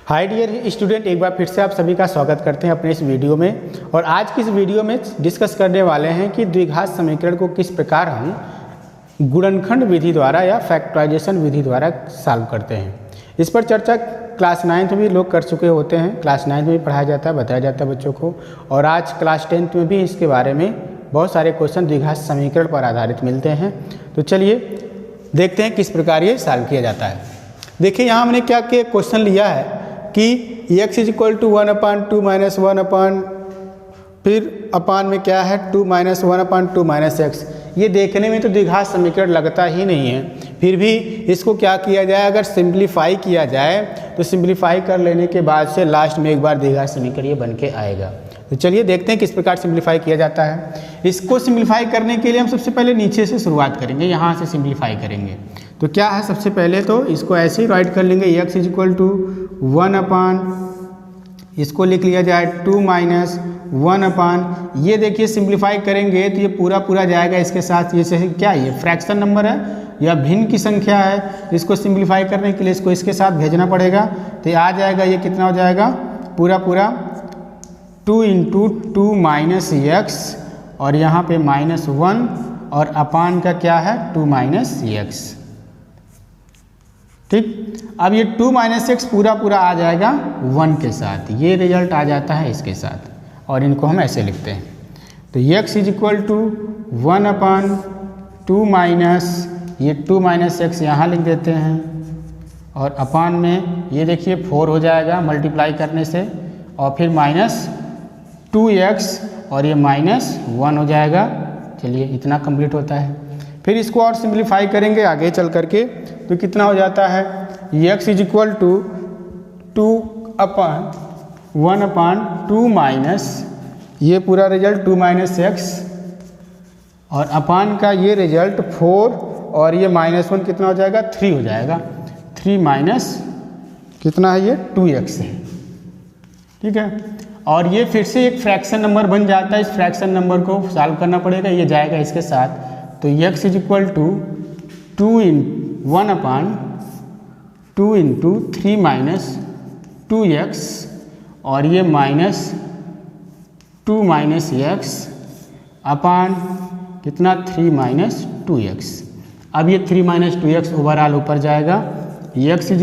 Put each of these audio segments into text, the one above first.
Hi dear student, एक बार फिर से आप सभी का स्वागत करते हैं अपने इस वीडियो में। और आज की इस वीडियो में डिस्कस करने वाले हैं कि द्विघात समीकरण को किस प्रकार हम गुणनखंड विधि द्वारा या फैक्टराइजेशन विधि द्वारा सॉल्व करते हैं। इस पर चर्चा क्लास 9th में भी लोग कर चुके होते हैं, क्लास 9th में भी पढ़ाया जाता है, बताया जाता है बच्चों को। और आज क्लास 10th में भी इसके बारे में बहुत सारे क्वेश्चन द्विघात समीकरण पर आधारित मिलते हैं। तो चलिए देखते हैं किस प्रकार ये सॉल्व किया जाता है। देखिए यहाँ हमने क्या क्वेश्चन लिया है कि x = 1/2 - 1 फिर अपान में क्या है 2 - 1/2 - x। ये देखने में तो द्विघात समीकरण लगता ही नहीं है, फिर भी इसको क्या किया जाए, अगर सिंप्लीफाई किया जाए तो सिंप्लीफाई कर लेने के बाद से लास्ट में एक बार द्विघात समीकरण ये बन के आएगा। तो चलिए देखते हैं किस प्रकार सिंप्लीफाई किया जाता है। इसको सिंप्लीफाई करने के लिए हम सबसे पहले नीचे से शुरुआत करेंगे, यहाँ से सिंप्लीफाई करेंगे। तो क्या है, सबसे पहले तो इसको ऐसे ही राइट कर लेंगे, x = 1 इसको लिख लिया जाए 2 - 1 ये देखिए सिंप्लीफाई करेंगे तो ये पूरा जाएगा इसके साथ। ये क्या है, ये फ्रैक्शन नंबर है या भिन्न की संख्या है, इसको सिंप्लीफाई करने के लिए इसको इसके साथ भेजना पड़ेगा। तो ये आ जाएगा, ये कितना हो जाएगा, पूरा 2 × 2 - x और यहाँ पे -1 और अपान का क्या है 2 - x। ठीक, अब ये 2 - x पूरा आ जाएगा 1 के साथ, ये रिजल्ट आ जाता है इसके साथ। और इनको हम ऐसे लिखते हैं, तो x = 1/2 माइनस ये 2 - x यहाँ लिख देते हैं और अपान में ये देखिए 4 हो जाएगा मल्टीप्लाई करने से, और फिर -2x और ये -1 हो जाएगा। चलिए इतना कंप्लीट होता है। फिर इसको और सिंप्लीफाई करेंगे आगे चल करके, तो कितना हो जाता है, x = 2/1/2 माइनस ये पूरा रिजल्ट 2 - x और अपान का ये रिजल्ट 4 और ये -1 कितना हो जाएगा 3 हो जाएगा। 3 - कितना है ये 2x है। ठीक है, और ये फिर से एक फ्रैक्शन नंबर बन जाता है। इस फ्रैक्शन नंबर को सॉल्व करना पड़ेगा, ये जाएगा इसके साथ। तो x = 2 × 1/2 × 3 - 2x और ये -2 - x अपान कितना 3 - 2x। अब ये 3 - 2x ओवरऑल ऊपर जाएगा। x =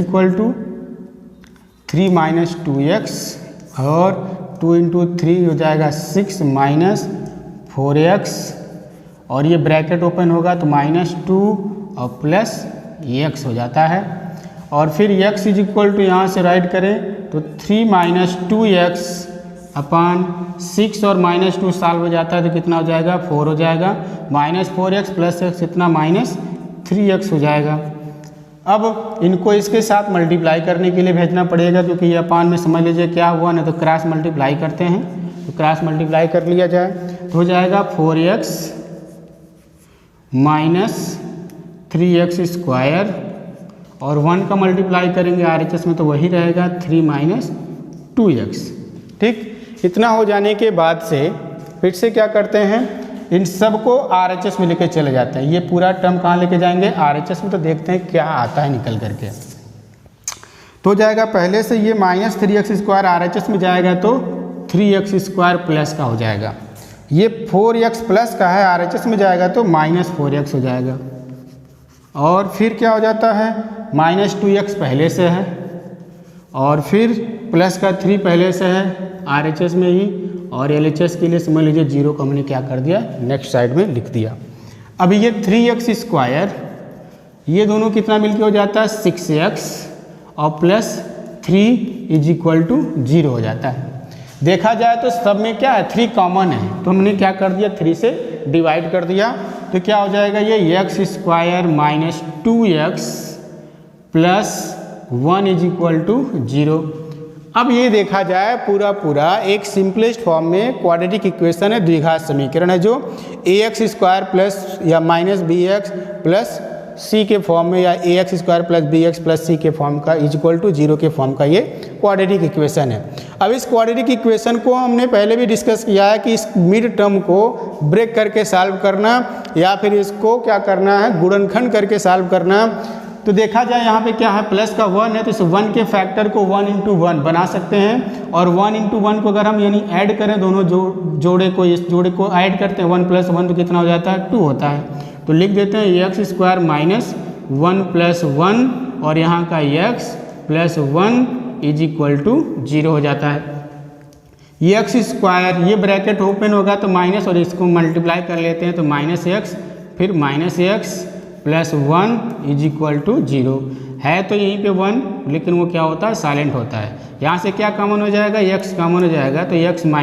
3 - 2x और 2 × 3 हो जाएगा 6 - 4x और ये ब्रैकेट ओपन होगा तो -2 और +x हो जाता है। और फिर x = यहाँ से राइट करें तो 3 - 2x अपान 6 और -2 सॉल्व हो जाता है तो कितना हो जाएगा 4 हो जाएगा। -4x + x इतना -3x हो जाएगा। अब इनको इसके साथ मल्टीप्लाई करने के लिए भेजना पड़ेगा, क्योंकि ये अपान में समझ लीजिए क्या हुआ ना, तो क्रॉस मल्टीप्लाई करते हैं। तो क्रॉस मल्टीप्लाई कर लिया जाए तो हो जाएगा 4x - 3x² और 1 का मल्टीप्लाई करेंगे RHS में तो वही रहेगा 3 - 2x। ठीक, इतना हो जाने के बाद से फिर से क्या करते हैं, इन सब को RHS में लेके चले जाते हैं। ये पूरा टर्म कहाँ लेके जाएंगे RHS में, तो देखते हैं क्या आता है निकल करके। तो जाएगा पहले से ये -3x² RHS में जाएगा तो 3x² प्लस का हो जाएगा। ये 4x प्लस का है RHS में जाएगा तो -4x हो जाएगा। और फिर क्या हो जाता है, -2x पहले से है और फिर प्लस का 3 पहले से है RHS में ही, और LHS के लिए समझ लीजिए 0 को हमने क्या कर दिया नेक्स्ट साइड में लिख दिया। अब ये 3x² ये दोनों कितना मिलके हो जाता है 6x और +3 = 0 हो जाता है। देखा जाए तो सब में क्या है 3 कॉमन है, तो हमने क्या कर दिया 3 से डिवाइड कर दिया। तो क्या हो जाएगा ये x² - 2x + 1 = 0। अब ये देखा जाए पूरा एक सिंपलेस्ट फॉर्म में क्वाड्रेटिक इक्वेशन है, द्विघात समीकरण है, जो ax² प्लस या -bx प्लस c के फॉर्म में या ax² + bx + c के फॉर्म का = 0 के फॉर्म का ये क्वाड्रेटिक इक्वेशन है। अब इस क्वाड्रेटिक इक्वेशन को हमने पहले भी डिस्कस किया है कि इस मिड टर्म को ब्रेक करके सॉल्व करना या फिर इसको क्या करना है गुणनखंड करके सॉल्व करना। तो देखा जाए यहाँ पे क्या है, प्लस का 1 है तो इस 1 के फैक्टर को 1 × 1 बना सकते हैं, और 1 × 1 को अगर हम यानी ऐड करें दोनों जोड़े को, इस जोड़े को ऐड करते हैं 1 + 1 तो कितना हो जाता है 2 होता है। तो लिख देते हैं x² - 1 + 1 और यहाँ का x + 1 = 0 हो जाता है। x², ये ब्रैकेट ओपन होगा तो माइनस, और इसको मल्टीप्लाई कर लेते हैं तो -x फिर -x + 1 = 0 है। तो यहीं पे 1, लेकिन वो क्या होता है, साइलेंट होता है। यहाँ से क्या कॉमन हो जाएगा, x कॉमन हो जाएगा तो x -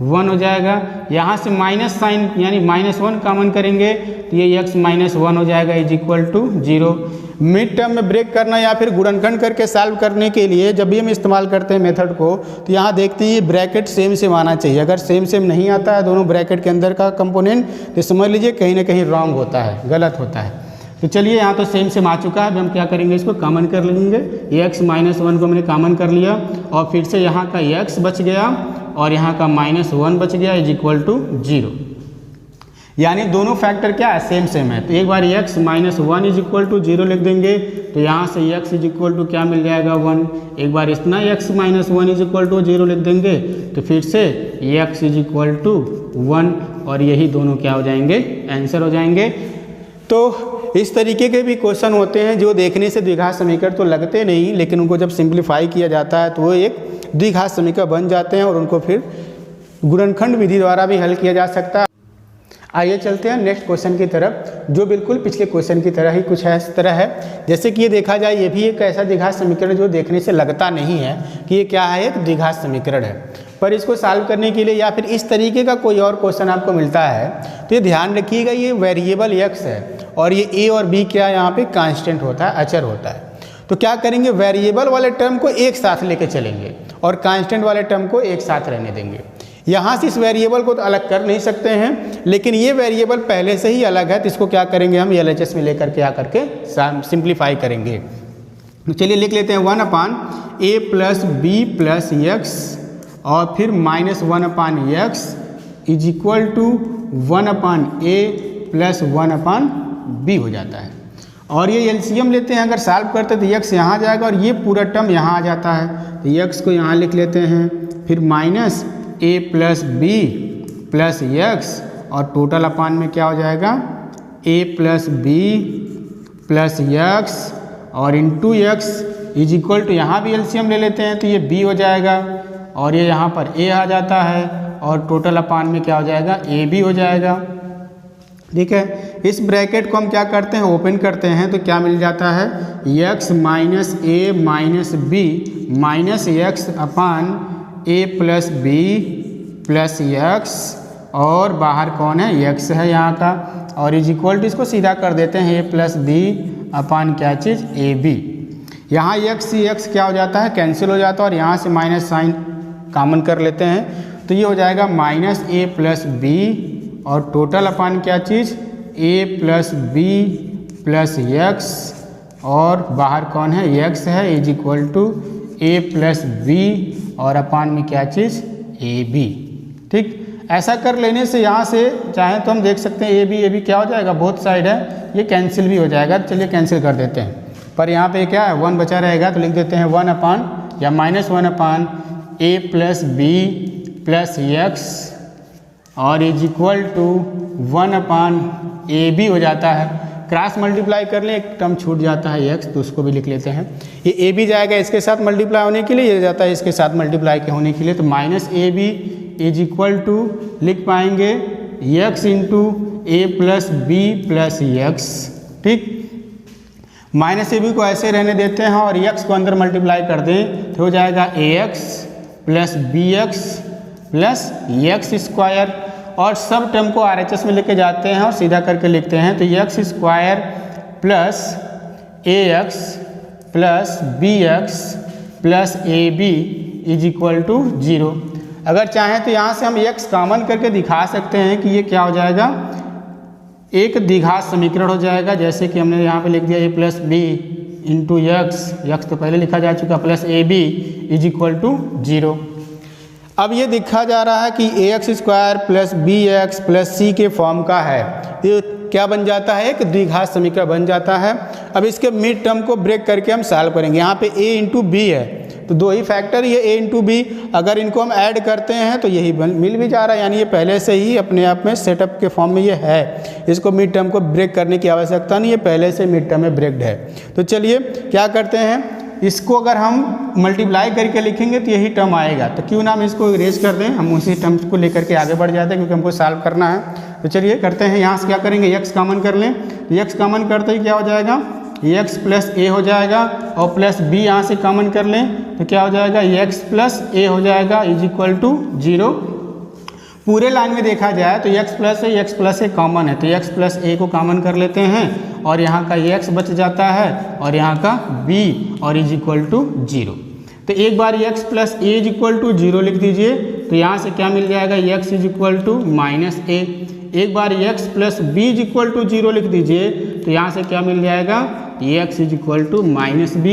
1 हो जाएगा। यहाँ से माइनस साइन यानी -1 कॉमन करेंगे तो ये x - 1 हो जाएगा = 0। मिड टर्म में ब्रेक करना या फिर गुणनखंड करके सॉल्व करने के लिए जब भी हम इस्तेमाल करते हैं मेथड को, तो यहाँ देखते हैं ये ब्रैकेट सेम आना चाहिए। अगर सेम नहीं आता है दोनों ब्रैकेट के अंदर का कंपोनेंट, तो समझ लीजिए कहीं ना कहीं रॉन्ग होता है, गलत होता है। तो चलिए यहाँ तो सेम आ चुका है, अब हम क्या करेंगे, इसको कॉमन कर लेंगे। x - 1 को मैंने कॉमन कर लिया और फिर से यहाँ का x बच गया और यहाँ का -1 बच गया = 0। यानी दोनों फैक्टर क्या है, सेम है। तो एक बार x - 1 = 0 लिख देंगे तो यहाँ से x = क्या मिल जाएगा 1। एक बार इतना x - 1 = 0 लिख देंगे तो फिर से x = 1 और यही दोनों क्या हो जाएंगे, आंसर हो जाएंगे। तो इस तरीके के भी क्वेश्चन होते हैं जो देखने से द्विघात समीकरण तो लगते नहीं, लेकिन उनको जब सिंप्लीफाई किया जाता है तो वो एक द्विघात समीकरण बन जाते हैं और उनको फिर गुणनखंड विधि द्वारा भी हल किया जा सकता है। आइए चलते हैं नेक्स्ट क्वेश्चन की तरफ, जो बिल्कुल पिछले क्वेश्चन की तरह ही कुछ इस तरह है। जैसे कि ये देखा जाए, ये भी एक ऐसा द्विघात समीकरण जो देखने से लगता नहीं है कि ये क्या है, एक द्विघात समीकरण है। पर इसको सॉल्व करने के लिए या फिर इस तरीके का कोई और क्वेश्चन आपको मिलता है तो ये ध्यान रखिएगा, ये वेरिएबल x है और ये a और b क्या यहाँ पे कांस्टेंट होता है, अचर होता है। तो क्या करेंगे, वेरिएबल वाले टर्म को एक साथ लेके चलेंगे और कांस्टेंट वाले टर्म को एक साथ रहने देंगे। यहाँ से इस वेरिएबल को तो अलग कर नहीं सकते हैं, लेकिन ये वेरिएबल पहले से ही अलग है तो इसको क्या करेंगे, हम LHS में लेकर के आकर के सिंप्लीफाई करेंगे। तो चलिए लिख लेते हैं 1/a + b + x और फिर -1/x = 1/a + 1/b हो जाता है। और ये एलसीएम लेते हैं, अगर सॉल्व करते हैं तो x यहाँ आ जाएगा और ये पूरा टर्म यहाँ आ जाता है। तो x को यहाँ लिख लेते हैं, फिर -a + b + x और टोटल अपान में क्या हो जाएगा, a + b + x और इंटू x = यहाँ भी एलसीएम ले लेते हैं तो ये b हो जाएगा और ये यहाँ पर a आ जाता है और टोटल अपान में क्या हो जाएगा, ab हो जाएगा। ठीक है, इस ब्रैकेट को हम क्या करते हैं, ओपन करते हैं तो क्या मिल जाता है, x - a - b - x upon a + b + x और बाहर कौन है, x है यहाँ का, और इसको सीधा कर देते हैं a + b अपान क्या चीज़, ab। यहाँ x क्या हो जाता है, कैंसिल हो जाता है और यहाँ से माइनस साइन कॉमन कर लेते हैं तो ये हो जाएगा -a + b और टोटल अपान क्या चीज़, a + b + x और बाहर कौन है, x है, = a + b और अपान में क्या चीज़, ab। ठीक, ऐसा कर लेने से यहाँ से चाहें तो हम देख सकते हैं ab क्या हो जाएगा, बोथ साइड है, ये कैंसिल भी हो जाएगा। चलिए कैंसिल कर देते हैं, पर यहाँ पे क्या है, 1 बचा रहेगा तो लिख देते हैं 1 या -1/a + b + x और = 1/ab हो जाता है। क्रॉस मल्टीप्लाई कर लें, एक टर्म छूट जाता है x तो उसको भी लिख लेते हैं। ये ab जाएगा इसके साथ मल्टीप्लाई होने के लिए, ये जाता है इसके साथ मल्टीप्लाई के होने के लिए, तो -ab लिख पाएंगे x × a + b + x। ठीक, -ab को ऐसे रहने देते हैं और x को अंदर मल्टीप्लाई कर दें तो हो जाएगा ax + bx + x² और सब टर्म को RHS में लेके जाते हैं और सीधा करके लिखते हैं तो x² + ax + bx + ab = 0। अगर चाहें तो यहाँ से हम x कॉमन करके दिखा सकते हैं कि ये क्या हो जाएगा, एक द्विघात समीकरण हो जाएगा। जैसे कि हमने यहाँ पे लिख दिया a + b × x तो पहले लिखा जा चुका, + ab = 0। अब ये दिखा जा रहा है कि ax² + bx + c के फॉर्म का है। तो क्या बन जाता है, एक द्विघात समीकरण बन जाता है। अब इसके मिड टर्म को ब्रेक करके हम सॉल्व करेंगे। यहाँ पे a इंटू बी है तो दो ही फैक्टर ये a इंटू बी, अगर इनको हम ऐड करते हैं तो यही मिल भी जा रहा है, यानी ये पहले से ही अपने आप में सेटअप के फॉर्म में ये है। इसको मिड टर्म को ब्रेक करने की आवश्यकता नहीं है, पहले से मिड टर्म में ब्रेक्ड है। तो चलिए क्या करते हैं, इसको अगर हम मल्टीप्लाई करके लिखेंगे तो यही टर्म आएगा। तो क्यों ना हम इसको इरेज कर दें, हम उसी टर्म्स को लेकर के आगे बढ़ जाते हैं क्योंकि हमको सॉल्व करना है। तो चलिए करते हैं, यहाँ से क्या करेंगे, x कॉमन कर लें। तो x कॉमन करते ही क्या हो जाएगा, x प्लस a हो जाएगा और प्लस b यहाँ से कॉमन कर लें तो क्या हो जाएगा, x प्लस a हो जाएगा इज इक्वल टू 0। पूरे लाइन में देखा जाए तो x प्लस a कॉमन है, तो x प्लस a को कॉमन कर लेते हैं और यहाँ का x बच जाता है और यहाँ का b और इज इक्वल टू 0। तो एक बार x plus a is equal to 0 लिख दीजिए, तो यहाँ से क्या मिल जाएगा, x is equal to minus a। एक बार x plus b is equal to 0 लिख दीजिए, तो यहाँ से क्या मिल जाएगा, x is equal to minus b।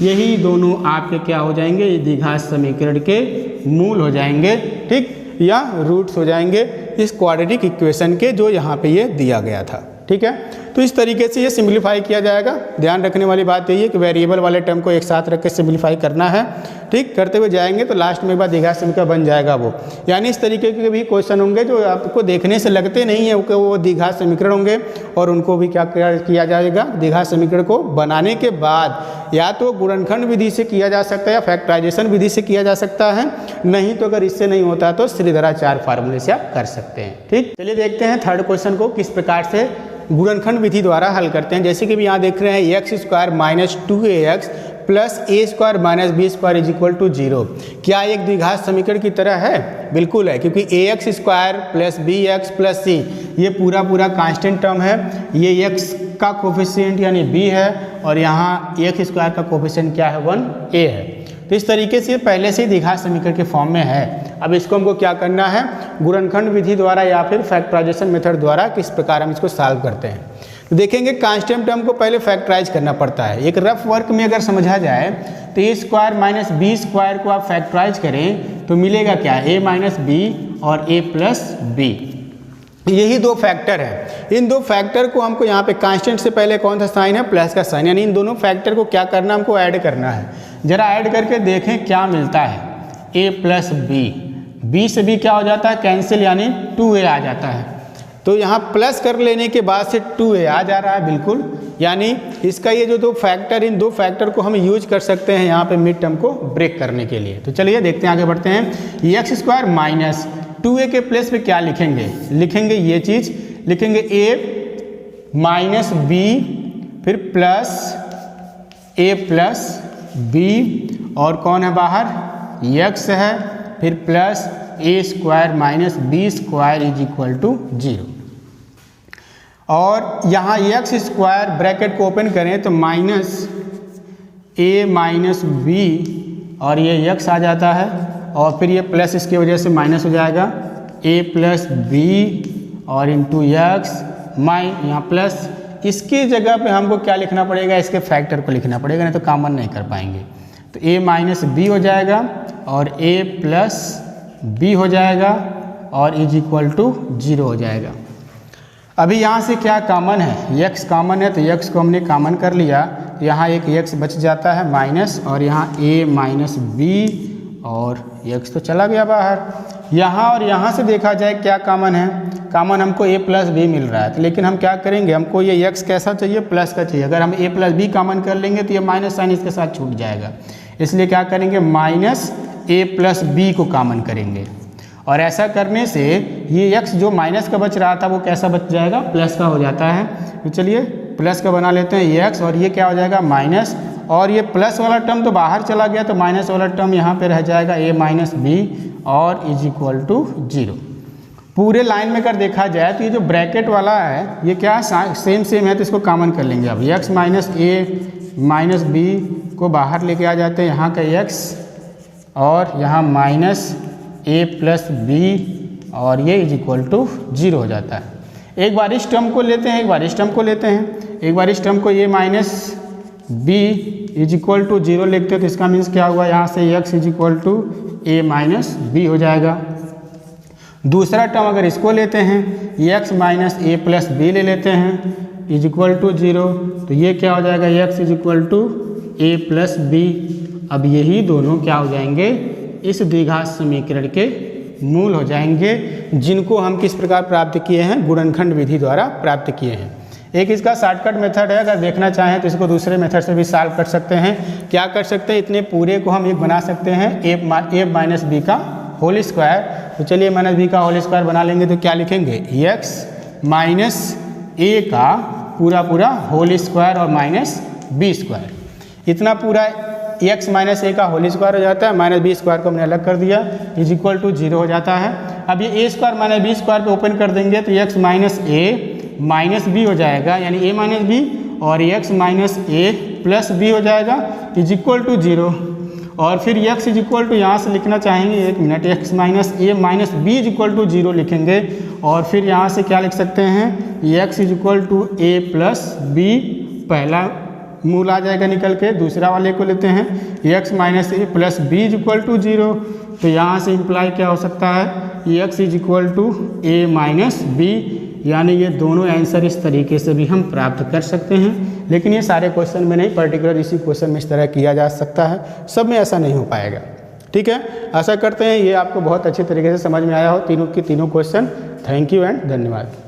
यही दोनों आपके क्या हो जाएंगे, ये द्विघात समीकरण के मूल हो जाएंगे, ठीक, या रूट्स हो जाएंगे इस क्वाड्रेटिक इक्वेशन के जो यहाँ पे ये दिया गया था। ठीक है, तो इस तरीके से ये सिंप्लीफाई किया जाएगा। ध्यान रखने वाली बात यही है कि वेरिएबल वाले टर्म को एक साथ रख के सिंप्लीफाई करना है। ठीक, करते हुए जाएंगे तो लास्ट में एक बार द्विघात समीकरण बन जाएगा वो। यानी इस तरीके के भी क्वेश्चन होंगे जो आपको देखने से लगते नहीं है कि वो द्विघात समीकरण होंगे, और उनको भी क्या किया जाएगा, द्विघात समीकरण को बनाने के बाद या तो गुणनखंड विधि से किया जा सकता है या फैक्टराइजेशन विधि से किया जा सकता है, नहीं तो अगर इससे नहीं होता तो श्रीधराचार्य फार्मूले से आप कर सकते हैं। ठीक, चलिए देखते हैं थर्ड क्वेश्चन को किस प्रकार से गुणनखंड विधि द्वारा हल करते हैं। जैसे कि भी यहाँ देख रहे हैं x square minus 2ax plus a square minus b square is equal to 0। क्या एक द्विघात समीकरण की तरह है? बिल्कुल है, क्योंकि ax square plus bx plus c ये पूरा कांस्टेंट टर्म है। ये x का कोफिशिएंट यानी b है और यहाँ x स्क्वायर का कोफिशिएंट क्या है, 1a है। तो इस तरीके से पहले से ही द्विघात समीकरण के फॉर्म में है। अब इसको हमको क्या करना है, गुणनखंड विधि द्वारा या फिर फैक्टराइजेशन मेथड द्वारा किस प्रकार हम इसको सॉल्व करते हैं। तो देखेंगे कांस्टेंट टर्म को पहले फैक्टराइज करना पड़ता है। एक रफ वर्क में अगर समझा जाए तो ए स्क्वायर माइनस बी स्क्वायर को आप फैक्टराइज करें तो मिलेगा क्या, a माइनस बी और a प्लस बी। यही दो फैक्टर है। इन दो फैक्टर को हमको यहाँ पे कांस्टेंट से पहले कौन सा साइन है, प्लस का साइन, यानी इन दोनों फैक्टर को क्या करना, हमको ऐड करना है। जरा ऐड करके देखें क्या मिलता है, a प्लस बी, b से b क्या हो जाता है, कैंसिल, यानी 2a आ जाता है। तो यहाँ प्लस कर लेने के बाद से 2a आ जा रहा है, बिल्कुल, यानी इसका ये जो दो फैक्टर, इन दो फैक्टर को हम यूज कर सकते हैं यहाँ पे मिड टर्म को ब्रेक करने के लिए। तो चलिए देखते हैं, आगे बढ़ते हैं। एक्स स्क्वायर माइनस 2a के प्लेस पे क्या लिखेंगे, लिखेंगे ये चीज़, लिखेंगे a माइनस बी फिर प्लस a प्लस बी, और कौन है बाहर, x है, फिर plus a square minus b square is equal to 0। और यहाँ x स्क्वायर ब्रैकेट को ओपन करें तो माइनस a माइनस बी और ये x आ जाता है, और फिर ये प्लस इसकी वजह से माइनस हो जाएगा, a प्लस बी और इंटू एक्स यहाँ प्लस, इसकी जगह पे हमको क्या लिखना पड़ेगा, इसके फैक्टर को लिखना पड़ेगा, नहीं तो कॉमन नहीं कर पाएंगे। तो a माइनस बी हो जाएगा और a प्लस बी हो जाएगा और इज इक्वल टू 0 हो जाएगा। अभी यहाँ से क्या कॉमन है, x कॉमन है, तो x को हमने कॉमन कर लिया, यहाँ एक x बच जाता है माइनस, और यहाँ a माइनस बी और x तो चला गया बाहर। यहाँ और यहाँ से देखा जाए क्या कॉमन है, कॉमन हमको a प्लस बी मिल रहा है, तो लेकिन हम क्या करेंगे, हमको ये x कैसा चाहिए, प्लस का चाहिए। अगर हम a प्लस बी कॉमन कर लेंगे तो ये माइनस साइन इसके साथ छूट जाएगा, इसलिए क्या करेंगे, माइनस a प्लस बी को कॉमन करेंगे, और ऐसा करने से ये x जो माइनस का बच रहा था वो कैसा बच जाएगा, प्लस का हो जाता है। तो चलिए प्लस का बना लेते हैं ये x, और ये क्या हो जाएगा, माइनस, और ये प्लस वाला टर्म तो बाहर चला गया, तो माइनस वाला टर्म यहाँ पे रह जाएगा a माइनस बी और इज इक्वल टू 0। पूरे लाइन में अगर देखा जाए तो ये जो ब्रैकेट वाला है ये क्या सेम है, तो इसको कॉमन कर लेंगे। अब x minus a minus b को बाहर लेके आ जाते हैं, यहाँ का x और यहाँ माइनस a प्लस बी और ये इज इक्वल टू 0 हो जाता है। एक बार इस टर्म को लेते हैं, एक बार इस टर्म को लेते हैं, एक बार इस टर्म को a minus b is equal to 0 लिखते हैं, तो इसका मीन्स क्या हुआ, यहाँ से x is equal to a minus b हो जाएगा। दूसरा टर्म अगर इसको लेते हैं x minus a plus b ले लेते हैं इज इक्वल टू 0, तो ये क्या हो जाएगा x is equal to a plus b. अब यही दोनों क्या हो जाएंगे, इस द्विघात समीकरण के मूल हो जाएंगे, जिनको हम किस प्रकार प्राप्त किए हैं, गुणनखंड विधि द्वारा प्राप्त किए हैं। एक इसका शॉर्टकट मेथड है, अगर देखना चाहें तो इसको दूसरे मेथड से भी सॉल्व कर सकते हैं। क्या कर सकते हैं, इतने पूरे को हम एक बना सकते हैं ए माइनस बी का होल स्क्वायर। तो चलिए माइनस बी का होल स्क्वायर बना लेंगे, तो क्या लिखेंगे x माइनस ए का पूरा होल स्क्वायर और माइनस बी स्क्वायर। इतना पूरा x माइनस ए का होल स्क्वायर हो जाता है, माइनस बी स्क्वायर को हमने अलग कर दिया, इज इक्वल टू 0 हो जाता है। अब ये ए स्क्वायर माइनस बी स्क्वायर पे ओपन कर देंगे तो x minus a minus b हो जाएगा, यानी a माइनस बी, और x minus a plus B हो जाएगा इज इक्वल टू 0। और फिर x इज इक्वल टू यहाँ से लिखना चाहेंगे, एक minute, x minus a minus b is equal to 0 लिखेंगे, और फिर यहाँ से क्या लिख सकते हैं, x is equal to a plus b, पहला मूल आ जाएगा निकल के। दूसरा वाले को लेते हैं x minus a plus b is equal to 0, तो यहाँ से इम्प्लाई क्या हो सकता है, x is equal to a minus b, यानी ये दोनों आंसर इस तरीके से भी हम प्राप्त कर सकते हैं। लेकिन ये सारे क्वेश्चन में नहीं, पर्टिकुलर इसी क्वेश्चन में इस तरह किया जा सकता है, सब में ऐसा नहीं हो पाएगा। ठीक है, आशा करते हैं ये आपको बहुत अच्छे तरीके से समझ में आया हो तीनों के तीनों क्वेश्चन। थैंक यू एंड धन्यवाद।